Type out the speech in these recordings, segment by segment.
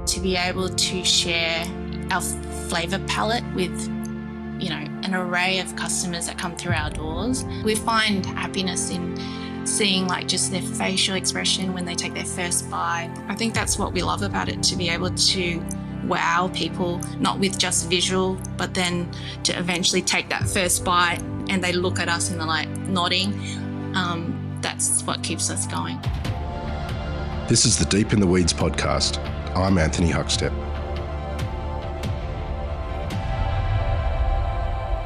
to be able to share our flavour palette with, you know, an array of customers that come through our doors. We find happiness in seeing like just their facial expression when they take their first bite. I think that's what we love about it, to be able to wow people, not with just visual, but then to eventually take that first bite and they look at us and they're like nodding. That's what keeps us going. This is the Deep in the Weeds podcast. I'm Anthony Huckstep.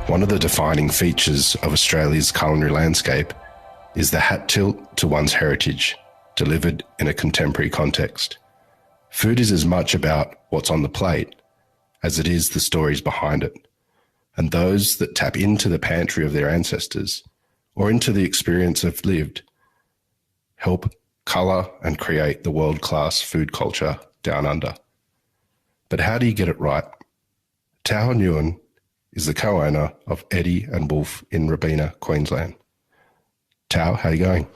One of the defining features of Australia's culinary landscape is the hat tilt to one's heritage, delivered in a contemporary context. Food is as much about what's on the plate as it is the stories behind it, and those that tap into the pantry of their ancestors or into the experience of lived help colour and create the world-class food culture down under. But how do you get it right? Thao Nguyen is the co-owner of Eddy and Wolff in Robina, Queensland. Thao, how are you going?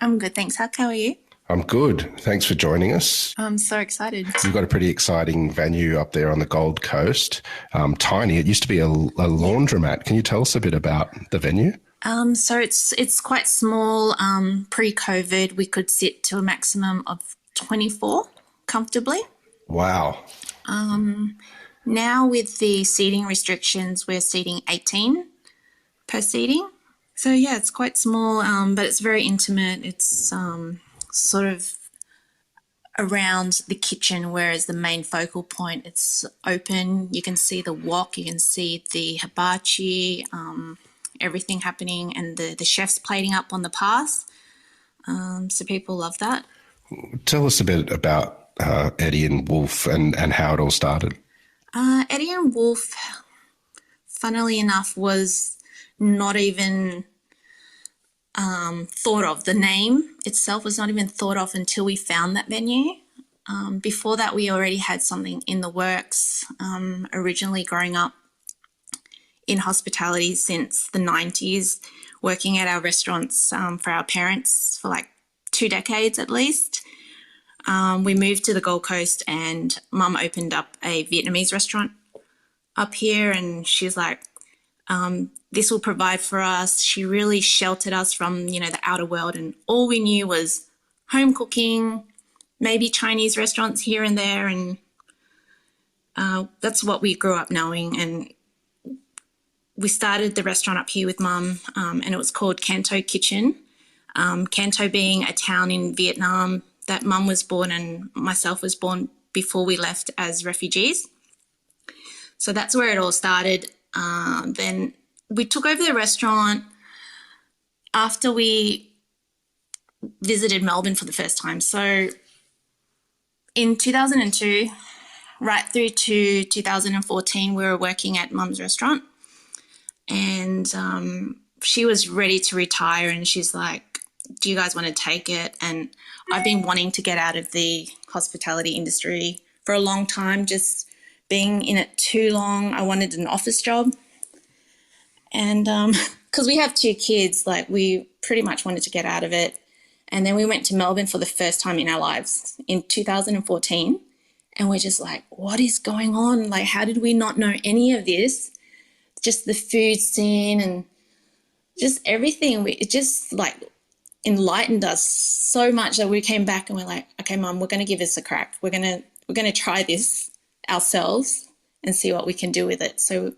I'm good, thanks. Huck, how are you? I'm good. Thanks for joining us. I'm so excited. You've got a pretty exciting venue up there on the Gold Coast. Tiny. It used to be a laundromat. Can you tell us a bit about the venue? So it's quite small. Pre-COVID, we could sit to a maximum of 24 comfortably. Wow. Now with the seating restrictions, we're seating 18 per seating. So yeah, it's quite small, but it's very intimate. It's sort of around the kitchen, whereas the main focal point, it's open. You can see the wok, you can see the hibachi, everything happening, and the chefs plating up on the pass. So people love that. Tell us a bit about Eddy and Wolff and how it all started. Eddy and Wolff, funnily enough, was not even thought of. The name itself was not even thought of until we found that venue. Before that, we already had something in the works. Originally growing up in hospitality since the 90s, working at our restaurants for our parents for like 2 decades at least. We moved to the Gold Coast and Mum opened up a Vietnamese restaurant up here, and she's like, this will provide for us. She really sheltered us from, you know, the outer world, and all we knew was home cooking, maybe Chinese restaurants here and there, and that's what we grew up knowing. And we started the restaurant up here with Mum, and it was called Canto Kitchen. Canto being a town in Vietnam that Mum was born and myself was born before we left as refugees. So that's where it all started. Then we took over the restaurant after we visited Melbourne for the first time. So in 2002, right through to 2014, we were working at Mum's restaurant, and she was ready to retire, and she's like, do you guys want to take it? And I've been wanting to get out of the hospitality industry for a long time, just being in it too long. I wanted an office job. And because we have 2 kids, like we pretty much wanted to get out of it. And then we went to Melbourne for the first time in our lives in 2014. And we're just like, what is going on? Like, how did we not know any of this? Just the food scene and just everything. It just like enlightened us so much that we came back and we're like, okay, Mum, we're going to give this a crack. We're going to try this ourselves and see what we can do with it. So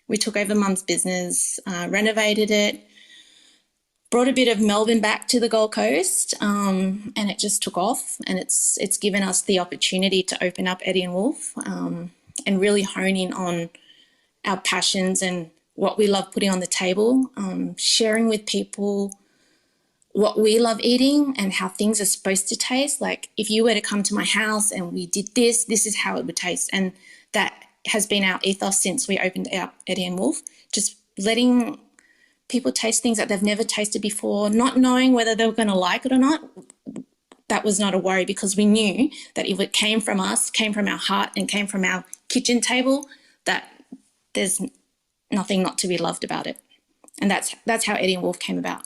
we took over Mum's business, renovated it, brought a bit of Melbourne back to the Gold Coast, and it just took off. And it's given us the opportunity to open up Eddy and Wolff and really hone in on our passions and what we love putting on the table, sharing with people what we love eating and how things are supposed to taste. Like if you were to come to my house and we did this is how it would taste. And that has been our ethos since we opened up Eddy and Wolff, just letting people taste things that they've never tasted before, not knowing whether they were going to like it or not. That was not a worry, because we knew that if it came from us, came from our heart and came from our kitchen table, that there's nothing not to be loved about it. And that's how Eddy and Wolff came about.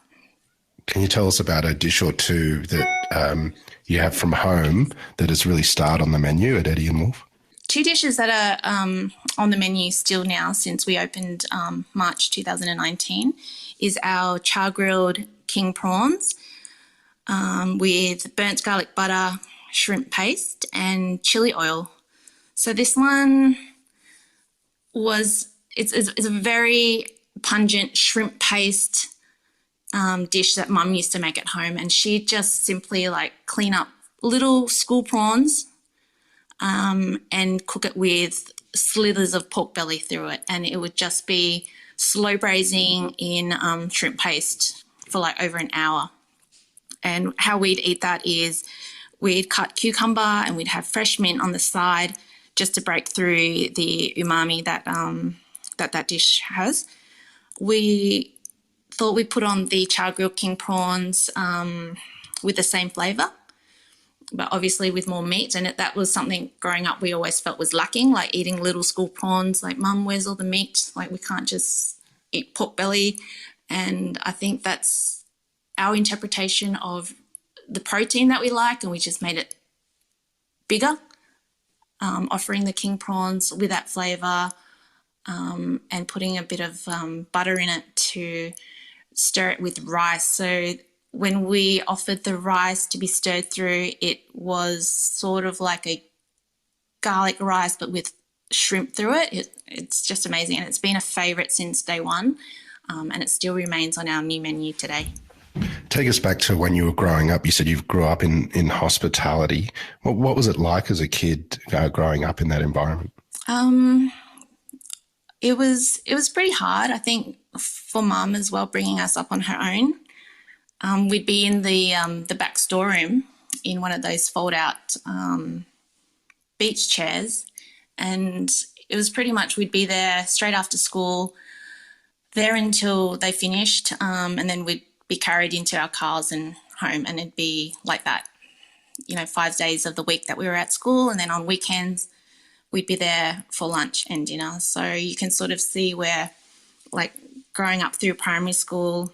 Can you tell us about a dish or two that you have from home that has really starred on the menu at Eddy and Wolff? Two dishes that are on the menu still now since we opened March 2019 is our char-grilled king prawns with burnt garlic butter, shrimp paste and chili oil. So this one it's a very pungent shrimp paste dish that Mum used to make at home, and she'd just simply like clean up little school prawns and cook it with slithers of pork belly through it, and it would just be slow braising in shrimp paste for like over an hour. And how we'd eat that is we'd cut cucumber and we'd have fresh mint on the side just to break through the umami that dish has. We thought we'd put on the char-grilled king prawns with the same flavour, but obviously with more meat. And that was something growing up we always felt was lacking, like eating little school prawns. Like, Mum, where's all the meat? Like, we can't just eat pork belly. And I think that's our interpretation of the protein that we like, and we just made it bigger, offering the king prawns with that flavour and putting a bit of butter in it to stir it with rice. So when we offered the rice to be stirred through, it was sort of like a garlic rice but with shrimp through it. It's just amazing, and it's been a favourite since day one, and it still remains on our new menu today. Take us back to when you were growing up. You said you grew up in hospitality. What was it like as a kid growing up in that environment? It was pretty hard, I think, for Mum as well, bringing us up on her own. We'd be in the back storeroom in one of those fold-out beach chairs, and it was pretty much we'd be there straight after school, there until they finished, and then we'd be carried into our cars and home, and it'd be like that, 5 days of the week that we were at school, and then on weekends we'd be there for lunch and dinner. So you can sort of see where, like, growing up through primary school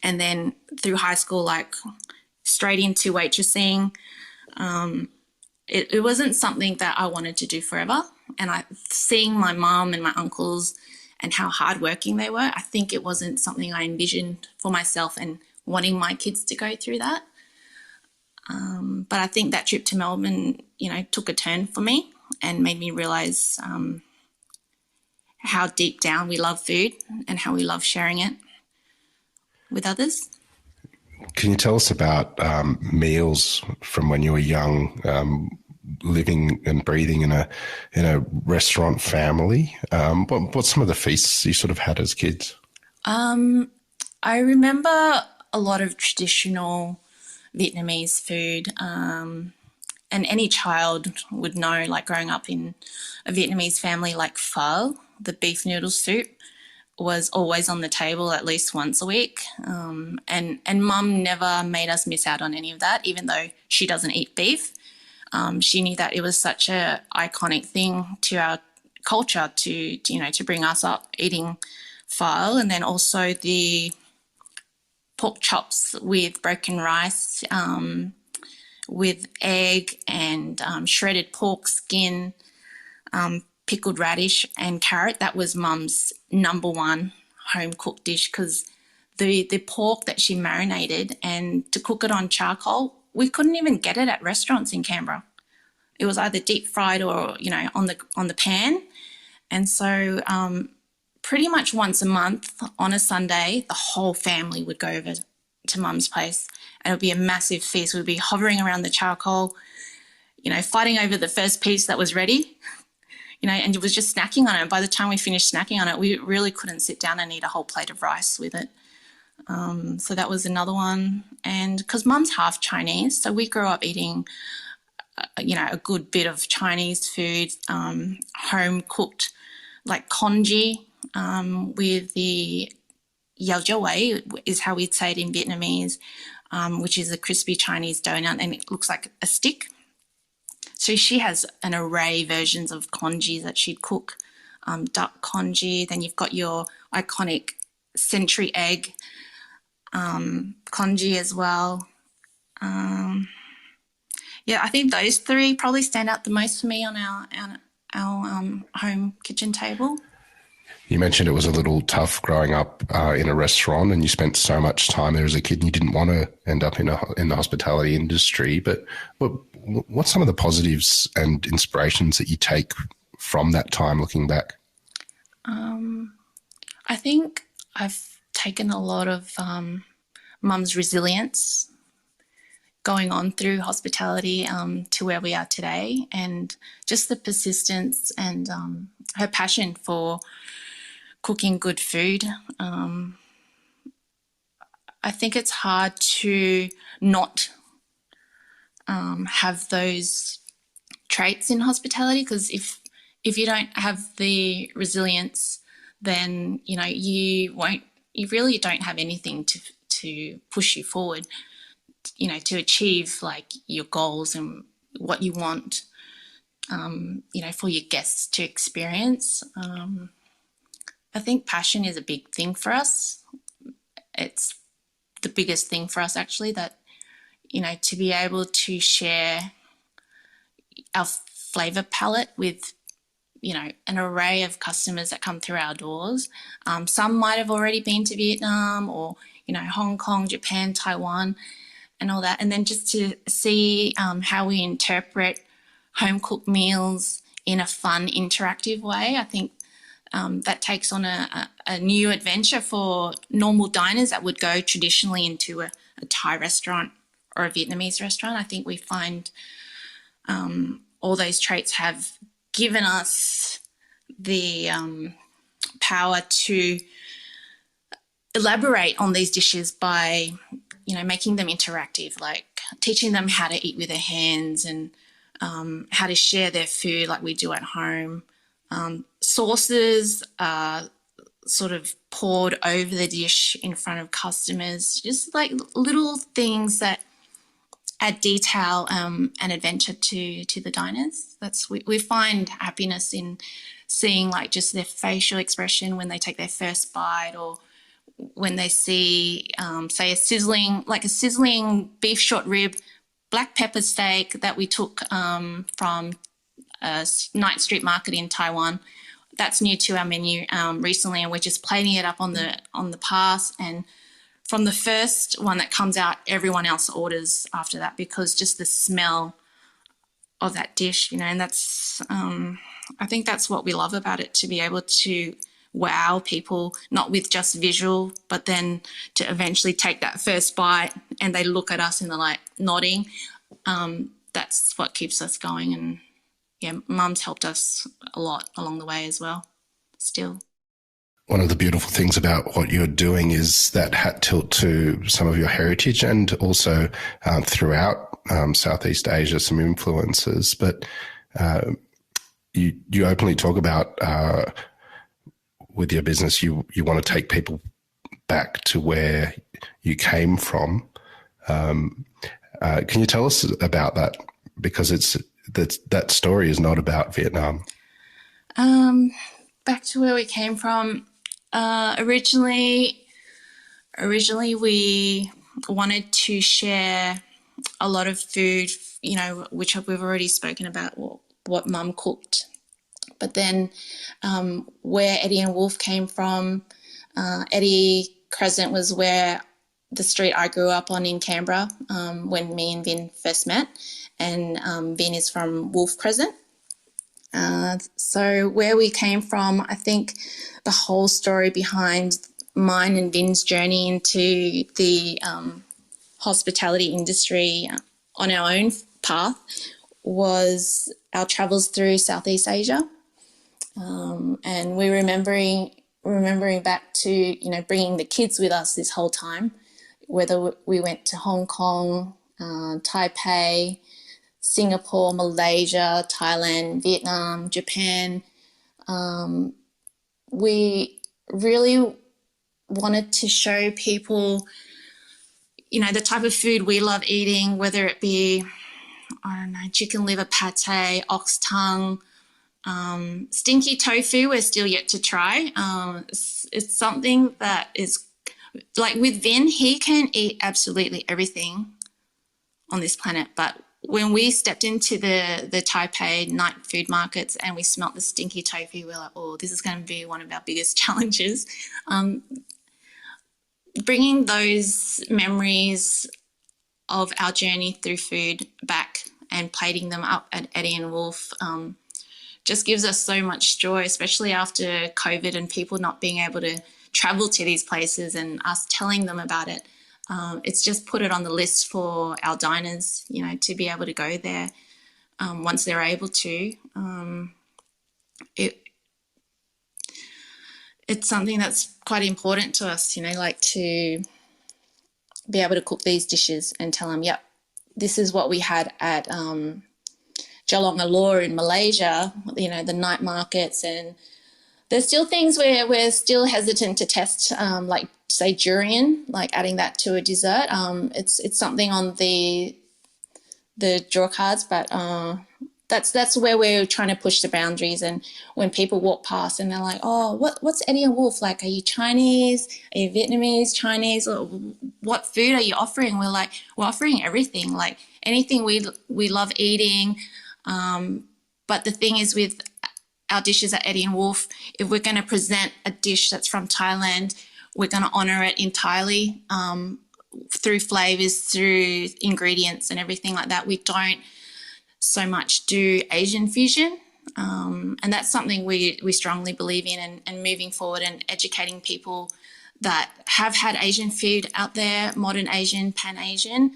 and then through high school, like straight into waitressing, it wasn't something that I wanted to do forever. And seeing my mum and my uncles and how hardworking they were, I think it wasn't something I envisioned for myself and wanting my kids to go through that. But I think that trip to Melbourne, took a turn for me and made me realise how deep down we love food and how we love sharing it with others. Can you tell us about meals from when you were young, living and breathing in a restaurant family? What's some of the feasts you sort of had as kids? I remember a lot of traditional Vietnamese food, and any child would know, like growing up in a Vietnamese family, like pho, the beef noodle soup, was always on the table at least once a week. And Mum never made us miss out on any of that, even though she doesn't eat beef. She knew that it was such a iconic thing to our culture to bring us up eating pho, and then also the pork chops with broken rice, with egg and shredded pork skin, pickled radish and carrot. That was Mum's number one home cooked dish, because the pork that she marinated, and to cook it on charcoal, we couldn't even get it at restaurants in Canberra. It was either deep fried or on the pan. And so pretty much once a month on a Sunday, the whole family would go over to Mum's place, and it would be a massive feast. We'd be hovering around the charcoal, fighting over the first piece that was ready, and it was just snacking on it. By the time we finished snacking on it, we really couldn't sit down and eat a whole plate of rice with it. So that was another one. And because Mum's half Chinese, so we grew up eating, a good bit of Chinese food, home cooked, like congee, with the yao jiao wei is how we'd say it in Vietnamese, which is a crispy Chinese donut, and it looks like a stick. So she has an array versions of congee that she'd cook, duck congee. Then you've got your iconic century egg, congee as well. Yeah, I think those three probably stand out the most for me on our home kitchen table. You mentioned it was a little tough growing up in a restaurant, and you spent so much time there as a kid, and you didn't want to end up in the hospitality industry. But what's some of the positives and inspirations that you take from that time, looking back? I think I've taken a lot of Mum's resilience going on through hospitality to where we are today, and just the persistence and her passion for cooking good food. I think it's hard to not have those traits in hospitality, because if you don't have the resilience, then you really don't have anything to push you forward, to achieve like your goals and what you want, for your guests to experience. I think passion is a big thing for us. It's the biggest thing for us, actually, that, to be able to share our flavour palette with, an array of customers that come through our doors. Some might have already been to Vietnam or, Hong Kong, Japan, Taiwan, and all that. And then just to see how we interpret home-cooked meals in a fun, interactive way, I think that takes on a new adventure for normal diners that would go traditionally into a Thai restaurant or a Vietnamese restaurant. I think we find all those traits have given us the power to elaborate on these dishes by, making them interactive, like teaching them how to eat with their hands and how to share their food like we do at home. Sauces are sort of poured over the dish in front of customers, just like little things that add detail and adventure to the diners. We find happiness in seeing like just their facial expression when they take their first bite, or when they see, say, a sizzling beef short rib, black pepper steak that we took from a night street market in Taiwan. That's new to our menu recently, and we're just plating it up on the pass. And from the first one that comes out, everyone else orders after that, because just the smell of that dish, and that's I think that's what we love about it, to be able to wow people, not with just visual, but then to eventually take that first bite and they look at us and they're like nodding. That's what keeps us going. And yeah, Mum's helped us a lot along the way as well, still. One of the beautiful things about what you're doing is that hat tilt to some of your heritage, and also throughout Southeast Asia, some influences. But you openly talk about with your business, you want to take people back to where you came from. Can you tell us about that? Because that story is not about Vietnam. Back to where we came from. Originally we wanted to share a lot of food, which we've already spoken about, what Mum cooked. But then where Eddy and Wolff came from, Eddy Crescent was where the street I grew up on in Canberra when me and Vien first met, and Vien is from Wolff Crescent. So where we came from, I think the whole story behind mine and Vien's journey into the hospitality industry on our own path was our travels through Southeast Asia. And we're remembering back to, bringing the kids with us this whole time, whether we went to Hong Kong, Taipei, Singapore, Malaysia, Thailand, Vietnam, Japan. We really wanted to show people, the type of food we love eating, whether it be, chicken liver pate, ox tongue, stinky tofu we're still yet to try. It's something that is like with Vien, he can eat absolutely everything on this planet, but when we stepped into the Taipei night food markets and we smelt the stinky tofu, we're like, oh, this is going to be one of our biggest challenges. Bringing those memories of our journey through food back and plating them up at Eddy and Wolff just gives us so much joy, especially after COVID and people not being able to travel to these places and us telling them about it. It's just put it on the list for our diners, you know, to be able to go there once they're able to. It's something that's quite important to us, you know, like to be able to cook these dishes and tell them, yep, this is what we had at Geelong Alor in Malaysia, you know, the night markets. And there's still things where we're still hesitant to test, like say durian, like adding that to a dessert. It's something on the draw cards, but that's where we're trying to push the boundaries. And when people walk past and they're like, oh, what's Eddy and Wolff like? Are you Chinese? Are you Vietnamese, Chinese? Or what food are you offering? We're like, we're offering everything, like anything we love eating. But the thing is with our dishes at Eddy and Wolff, if we're going to present a dish that's from Thailand, we're going to honour it entirely through flavours, through ingredients and everything like that. We don't so much do Asian fusion, and that's something we strongly believe in, and moving forward and educating people that have had Asian food out there, modern Asian, Pan-Asian.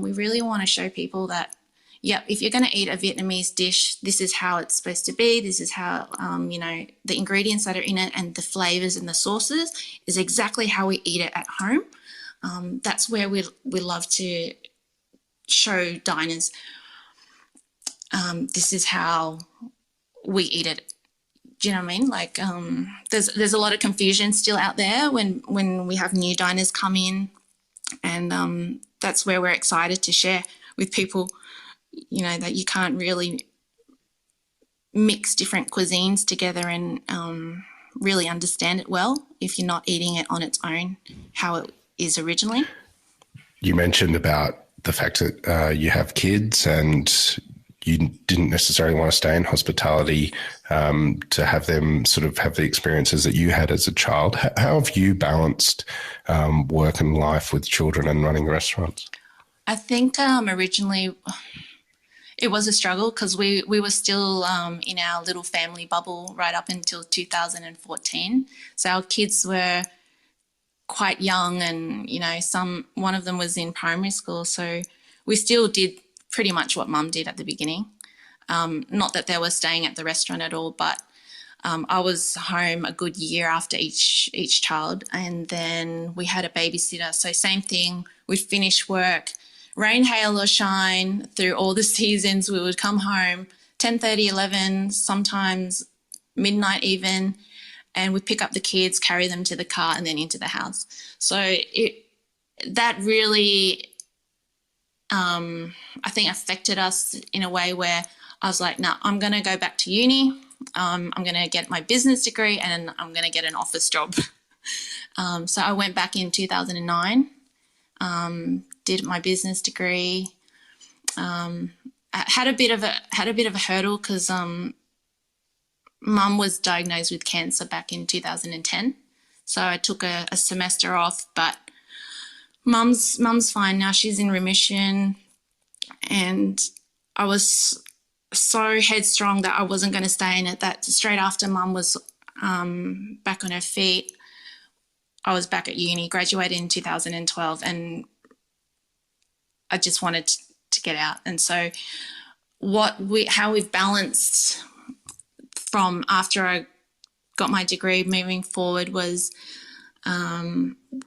We really want to show people that, yep, if you're going to eat a Vietnamese dish, this is how it's supposed to be. This is how, you know, the ingredients that are in it and the flavours and the sauces is exactly how we eat it at home. That's where we love to show diners, this is how we eat it. Do you know what I mean? Like, there's a lot of confusion still out there when we have new diners come in, and that's where we're excited to share with people, you know, that you can't really mix different cuisines together and really understand it well if you're not eating it on its own, how it is originally. You mentioned about the fact that you have kids and you didn't necessarily want to stay in hospitality to have them sort of have the experiences that you had as a child. How have you balanced work and life with children and running restaurants? I think originally it was a struggle because we were still in our little family bubble right up until 2014. So our kids were quite young, and, you know, one of them was in primary school. So we still did pretty much what Mum did at the beginning. Not that they were staying at the restaurant at all, but I was home a good year after each child, and then we had a babysitter. So same thing, we'd finish work, rain, hail or shine, through all the seasons, we would come home 10:30, 11, sometimes midnight even, and we'd pick up the kids, carry them to the car and then into the house. So that really I think affected us in a way where I was like, no, I'm going to go back to uni. I'm going to get my business degree and I'm going to get an office job. So I went back in 2009, did my business degree. I had a bit of a hurdle because Mum was diagnosed with cancer back in 2010. So I took a semester off, but Mum's fine now. She's in remission, and I was so headstrong that I wasn't going to stay in it, that straight after Mum was back on her feet, I was back at uni, graduated in 2012, and I just wanted to get out. And so how we've balanced from after I got my degree moving forward was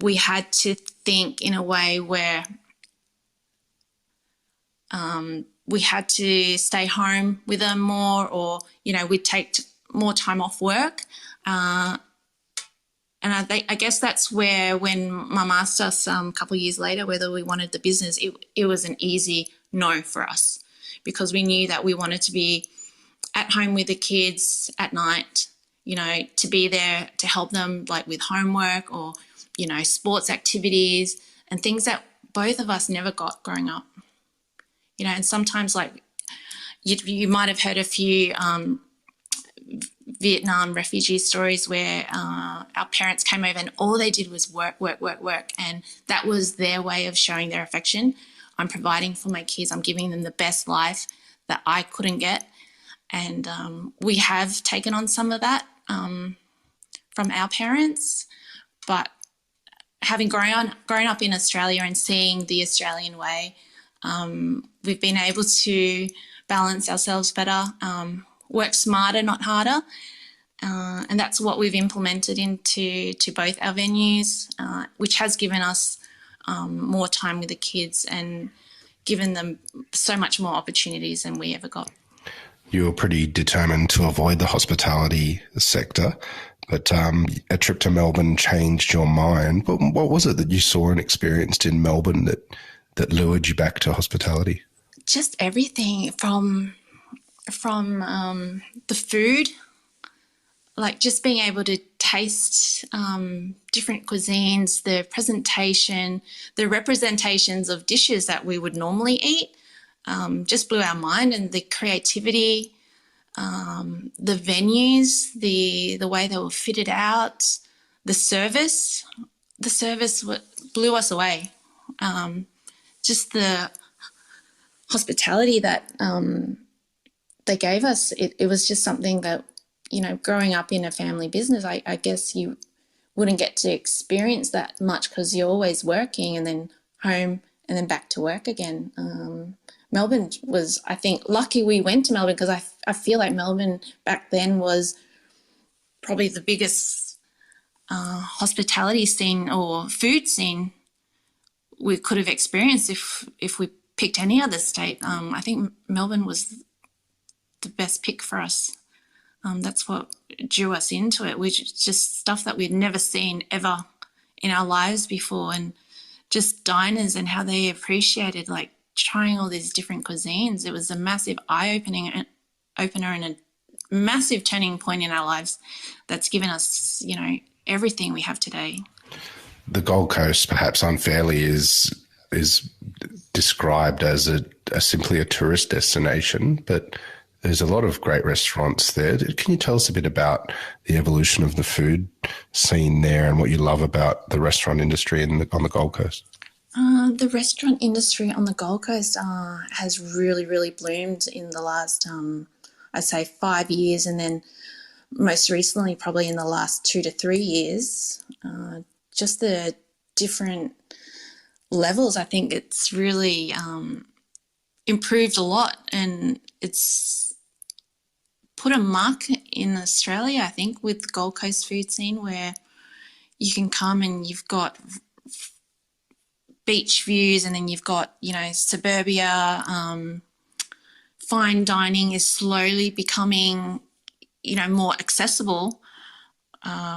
we had to think in a way where we had to stay home with them more, or, you know, we'd take more time off work. And I guess that's where, when Mum asked us a couple of years later whether we wanted the business, it was an easy no for us, because we knew that we wanted to be at home with the kids at night, you know, to be there to help them, like with homework, or, sports activities and things that both of us never got growing up. And sometimes like you might have heard a few Vietnam refugee stories where our parents came over and all they did was work, and that was their way of showing their affection. I'm providing for my kids. I'm giving them the best life that I couldn't get. And we have taken on some of that from our parents. But having grown up in Australia and seeing the Australian way, we've been able to balance ourselves better, work smarter, not harder. And that's what we've implemented into both our venues, which has given us more time with the kids and given them so much more opportunities than we ever got. You were pretty determined to avoid the hospitality sector, but a trip to Melbourne changed your mind. What was it that you saw and experienced in Melbourne that lured you back to hospitality? Just everything from the food, like just being able to taste different cuisines, the presentation, the representations of dishes that we would normally eat, just blew our mind, and the creativity, the venues, the way they were fitted out, the service blew us away. Just the hospitality that they gave us, it was just something that, growing up in a family business, I guess you wouldn't get to experience that much because you're always working and then home and then back to work again. Melbourne was, I think, lucky we went to Melbourne because I feel like Melbourne back then was probably the biggest hospitality scene or food scene we could have experienced if we picked any other state. I think Melbourne was the best pick for us. That's what drew us into it, which is just stuff that we'd never seen ever in our lives before, and just diners and how they appreciated like trying all these different cuisines. It was a massive eye-opener and a massive turning point in our lives that's given us, everything we have today. The Gold Coast, perhaps unfairly, is described as simply a tourist destination, but there's a lot of great restaurants there. Can you tell us a bit about the evolution of the food scene there and what you love about the restaurant industry on the Gold Coast? The restaurant industry on the Gold Coast has really, really bloomed in the last, I'd say 5 years, and then most recently probably in the last 2 to 3 years. Just the different levels, I think it's really improved a lot, and it's put a mark in Australia, I think, with the Gold Coast food scene, where you can come and you've got beach views, and then you've got, suburbia. Fine dining is slowly becoming, more accessible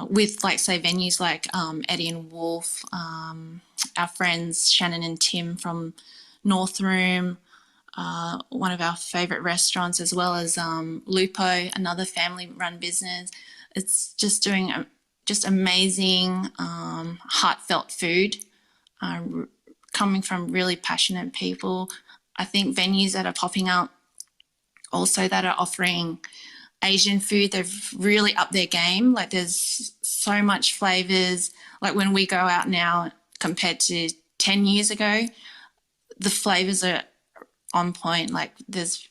with, like, say, venues like Eddy and Wolff, our friends Shannon and Tim from Northroom, one of our favourite restaurants, as well as Lupo, another family-run business. It's just doing just amazing, heartfelt food, coming from really passionate people. I think venues that are popping up also that are offering Asian food, they've really upped their game. Like, there's so much flavours. Like, when we go out now compared to 10 years ago, the flavours are on point. Like, there's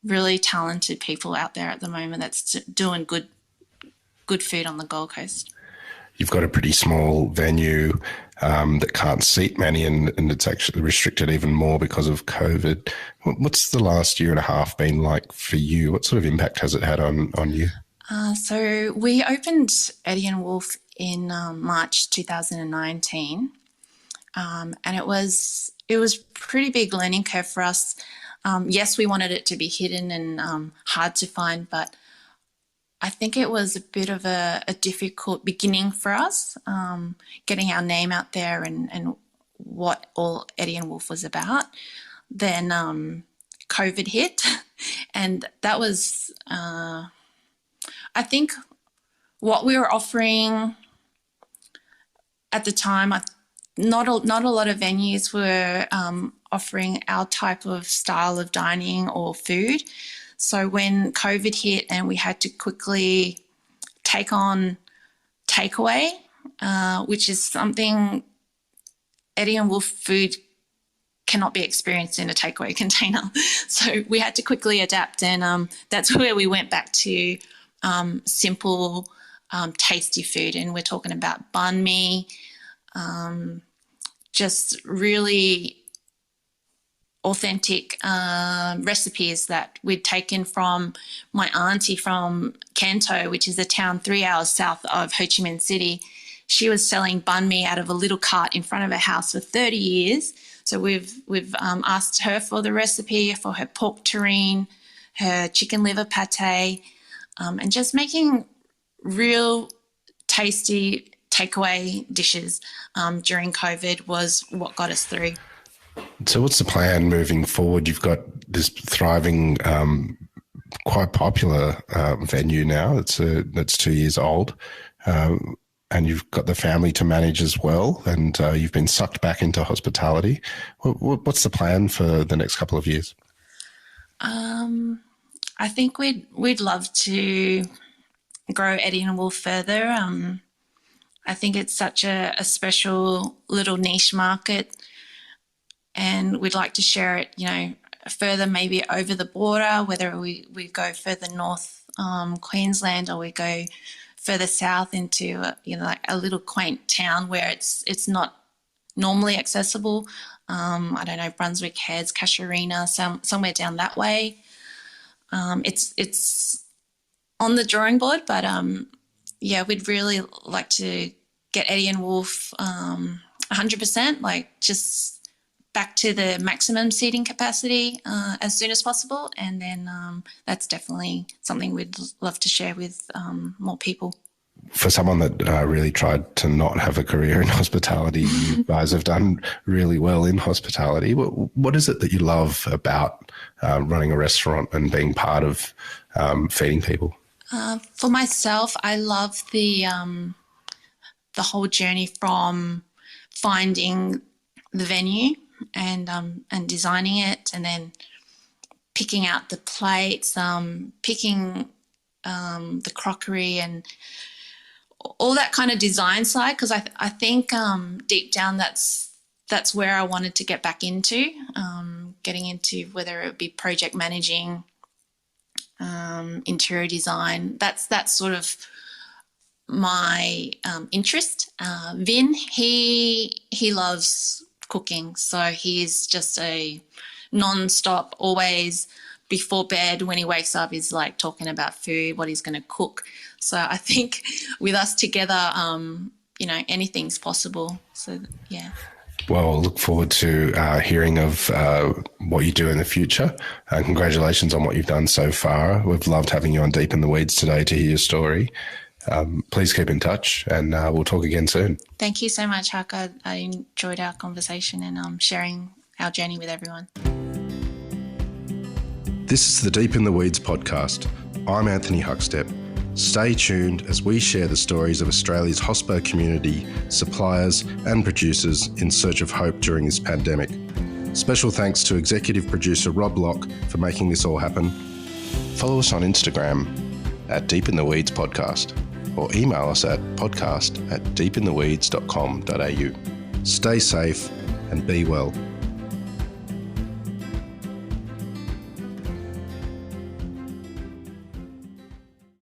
really talented people out there at the moment that's doing good food on the Gold Coast. You've got a pretty small venue that can't seat many, and it's actually restricted even more because of COVID. What's the last year and a half been like for you? What sort of impact has it had on you? So we opened Eddy and Wolff in March 2019, and it was pretty big learning curve for us. Yes, we wanted it to be hidden and hard to find, but I think it was a bit of a difficult beginning for us, getting our name out there and what all Eddy and Wolff was about. Then COVID hit, and that was, I think, what we were offering at the time, not a lot of venues were offering our type of style of dining or food. So when COVID hit and we had to quickly take on takeaway, which is something Eddy and Wolff food cannot be experienced in a takeaway container. So we had to quickly adapt, and that's where we went back to simple, tasty food. And we're talking about banh mi, just really authentic recipes that we'd taken from my auntie from Kanto, which is a town 3 hours south of Ho Chi Minh City. She was selling banh mi out of a little cart in front of her house for 30 years. So we've asked her for the recipe for her pork terrine, her chicken liver pate, and just making real tasty takeaway dishes during COVID was what got us through. So what's the plan moving forward? You've got this thriving, quite popular venue now. It's 2 years old, and you've got the family to manage as well, and you've been sucked back into hospitality. What's the plan for the next couple of years? I think we'd love to grow Eddy and Wolff further. I think it's such a special little niche market, and we'd like to share it, further, maybe over the border, whether we go further north, Queensland, or we go further south into a little quaint town where it's not normally accessible. I don't know, Brunswick Heads, Casuarina, somewhere down that way. It's on the drawing board, but we'd really like to get Eddy and Wolff 100%, like just back to the maximum seating capacity as soon as possible. And then that's definitely something we'd love to share with more people. For someone that really tried to not have a career in hospitality, you guys have done really well in hospitality. What is it that you love about running a restaurant and being part of feeding people? For myself, I love the whole journey from finding the venue and designing it, and then picking out the plates, picking the crockery and all that kind of design side, because I think deep down that's where I wanted to get back into, getting into whether it be project managing, interior design. That's sort of my interest. Vien, he loves cooking, so he's just a non-stop, always before bed when he wakes up is like talking about food, what he's going to cook. So I think with us together, anything's possible. So yeah. Well, look forward to hearing of what you do in the future. Congratulations on what you've done so far. We've loved having you on Deep in the Weeds today to hear your story. Please keep in touch, and we'll talk again soon. Thank you so much, Huck. I enjoyed our conversation and sharing our journey with everyone. This is the Deep in the Weeds podcast. I'm Anthony Huckstep. Stay tuned as we share the stories of Australia's hospo community, suppliers and producers in search of hope during this pandemic. Special thanks to executive producer Rob Locke for making this all happen. Follow us on Instagram at Deep in the Weeds Podcast, or email us at podcast@deepintheweeds.com.au. Stay safe and be well.